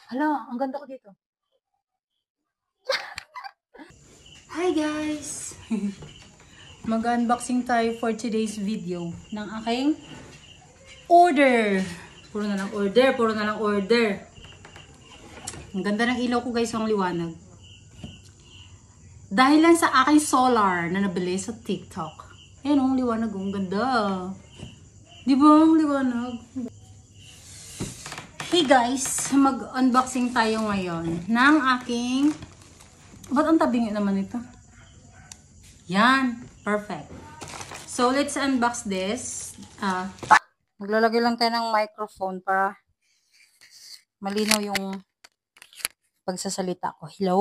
Hala, ang ganda ko dito. Hi guys! Mag-unboxing tayo for today's video ng aking order. Puro na lang order, puro na lang order. Ang ganda ng ilaw ko guys, ang liwanag. Dahil lang sa aking solar na nabili sa TikTok. Ayan ang liwanag, ang ganda. Di ba ang liwanag? Hey guys, mag-unboxing tayo ngayon ng aking... Ba't ang tabingi naman ito? Yan, perfect. So, let's unbox this. Maglalagay lang tayo ng microphone para malinaw yung pagsasalita ko. Hello?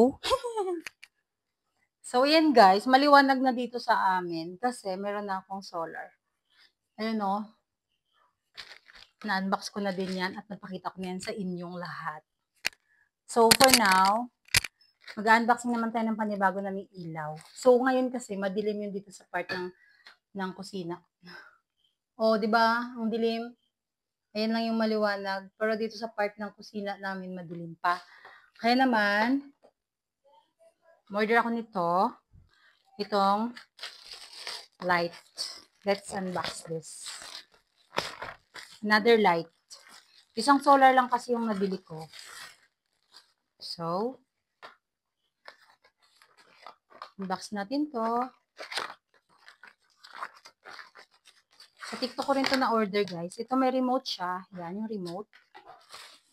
So, yan guys, maliwanag na dito sa amin kasi meron na akong solar. Ayun o. Na-unbox ko na din yan at napakita ko na yan sa inyong lahat. So, for now, mag-unboxing naman tayo ng panibago naming ilaw. So, ngayon kasi, madilim yun dito sa part ng kusina. O, di ba? Ang dilim. Ayan lang yung maliwanag. Pero dito sa part ng kusina namin, madilim pa. Kaya naman, order ako nito. Itong light. Let's unbox this. Another light. Isang solar lang kasi yung nabili ko. So, unbox natin to. Sa TikTok ko rin to na-order guys. Ito may remote siya. Yan yung remote.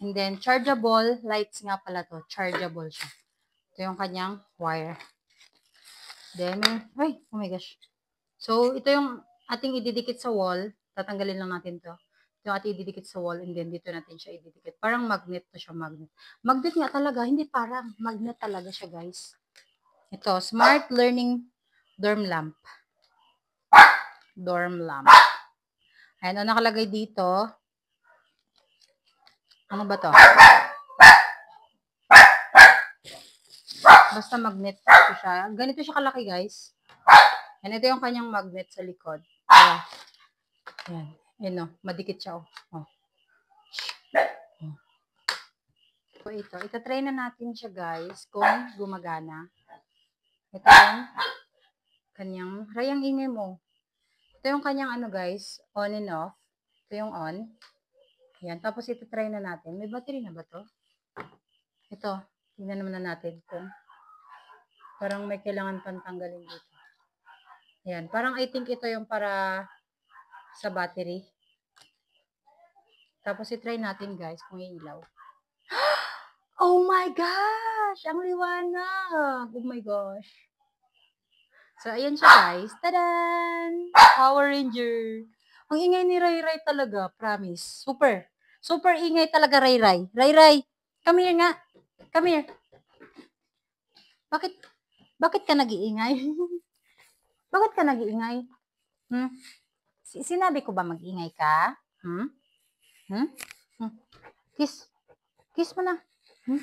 And then, chargeable lights nga pala to. Chargeable siya. Ito yung kanyang wire. Then, ay, oh my gosh. So, ito yung ating ididikit sa wall. Tatanggalin lang natin to. Ito yung ating ididikit sa wall and then dito natin siya ididikit. Parang magnet to siya, magnet. Magnet nga talaga, hindi parang. Magnet talaga siya, guys. Ito, Smart Learning Dorm Lamp. Dorm Lamp. Ayan, ano nakalagay dito? Ano ba to? Basta magnet to siya. Ganito siya kalaki, guys. And ito yung kanyang magnet sa likod. Ayan. Ayan, no. Madikit siya, oh. So, ito-try na natin siya, guys, kung gumagana. Ito yung kanyang, rayang ingay mo. Ito yung kanyang, ano, guys, on and off. Ito yung on. Ayan. Tapos, ito-try na natin. May battery na ba to? Ito. Tingnan naman na natin kung parang may kailangan pantanggalin dito. Ayan. Parang I think ito yung para sa battery. Tapos, i-try natin, guys, kung iilaw. Oh my gosh! Ang liwanag! Oh my gosh! So, ayan siya, guys. Tadan! Power Ranger! Ang ingay ni Ray Ray talaga, promise. Super. Super ingay talaga, Ray Ray. Ray Ray, come here nga. Come here. Bakit ka nag-iingay? Bakit ka nag-iingay? Hmm? Sinabi ko ba mag-ingay ka? Hmm? Hmm? Hmm? Kiss. Kiss mo na. Hmm?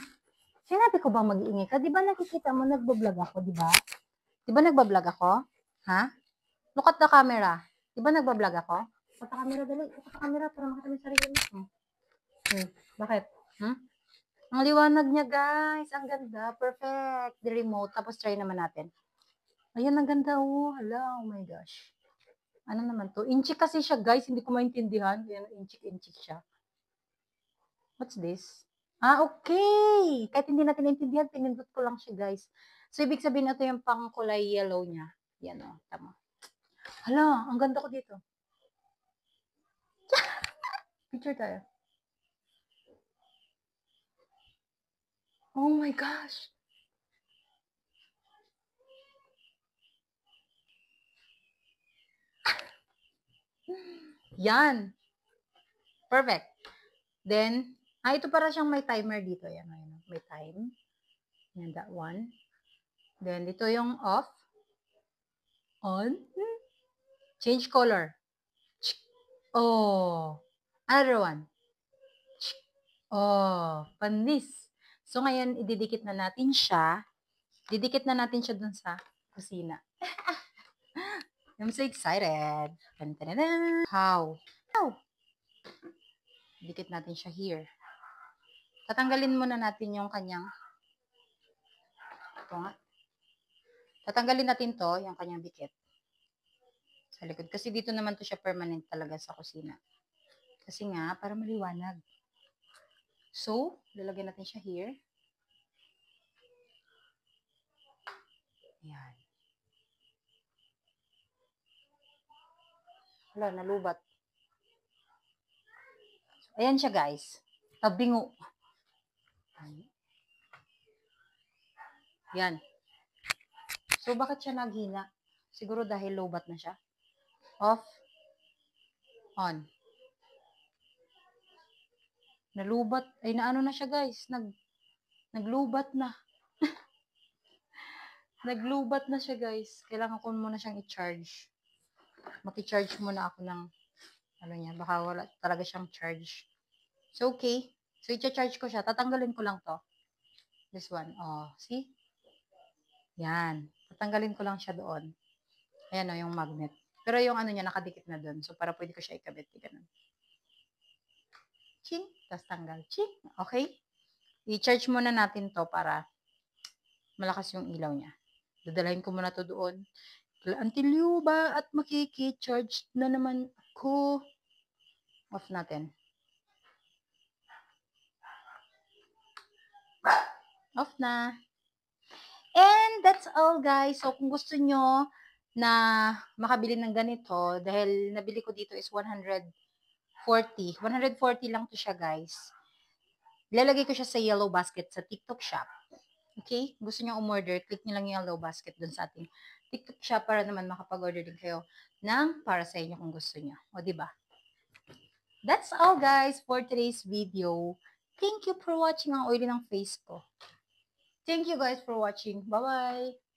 Sinabi ko ba mag-iingay ka? Di ba nakikita mo, nagbablog ako, di ba? Di ba nagbablog ako? Ha? Look at the camera. Di ba nagbablog ako? Look at the camera, dali. Look at the camera para makita mo yung sarili mo. Bakit? Hmm? Ang liwanag niya, guys. Ang ganda. Perfect. The remote. Tapos try naman natin. Ayan, ang ganda. Oh, hala. Oh my gosh. Ano naman to? Inchik kasi siya, guys. Hindi ko maintindihan. Ayan, inchik siya. What's this? Ah, okay. Kahit hindi natin naintindihan, pinindot ko lang siya, guys. So, ibig sabihin na ito yung pang kulay yellow niya. Yan, oh. Tama. Hala, ang ganda ko dito. Picture tayo. Oh my gosh. Yan. Perfect. Then, ito para siyang may timer dito. Yan, ayan. May time. Yan, that one. Then, dito yung off. On. Change color. Oh. Another one. Oh. Panis. So, ngayon, ididikit na natin siya. Didikit na natin siya dun sa kusina. I'm so excited. How? Dikit natin siya here. Tatanggalin muna natin yung kanyang, ito nga. Tatanggalin natin to, yung kanyang dikit. Sa likod. Kasi dito naman to siya permanent talaga sa kusina. Kasi nga, para maliwanag. So, lalagyan natin siya here. Ayan. Wala, nalubat. Ayan siya, guys. Tabingo. Yan. So, bakit siya naghina? Siguro dahil lowbat na siya. Off. On. Nalubat. Ay, naano na siya, guys. Naglubat na. Naglubat na siya, guys. Kailangan ko muna siyang i-charge. Maki-charge muna ako ng ano niya. Baka wala talaga siyang charge. So, okay. So, i-charge ko siya. Tatanggalin ko lang to. This one. Oh, see? Yan. Tatanggalin ko lang siya doon. Ayan o, yung magnet. Pero yung ano niya, nakadikit na doon. So, para pwede ko siya ikabit. Ganun. Ching. Tapos tanggal. Ching. Okay? I-charge muna natin to para malakas yung ilaw niya. Dadalhin ko muna to doon. Until you ba at makiki-charge na naman ako. Off natin. Off na. And that's all, guys. So, kung gusto nyo na makabili ng ganito, dahil nabili ko dito is 140. 140 lang to siya, guys. Ilalagay ko siya sa yellow basket sa TikTok shop. Okay? Gusto nyo umorder, click nyo lang yung yellow basket dun sa ating TikTok shop para naman makapag-order din kayo ng para sa inyo kung gusto nyo. O, diba? That's all, guys, for today's video. Thank you for watching ang oily ng face ko. Thank you, guys, for watching. Bye-bye!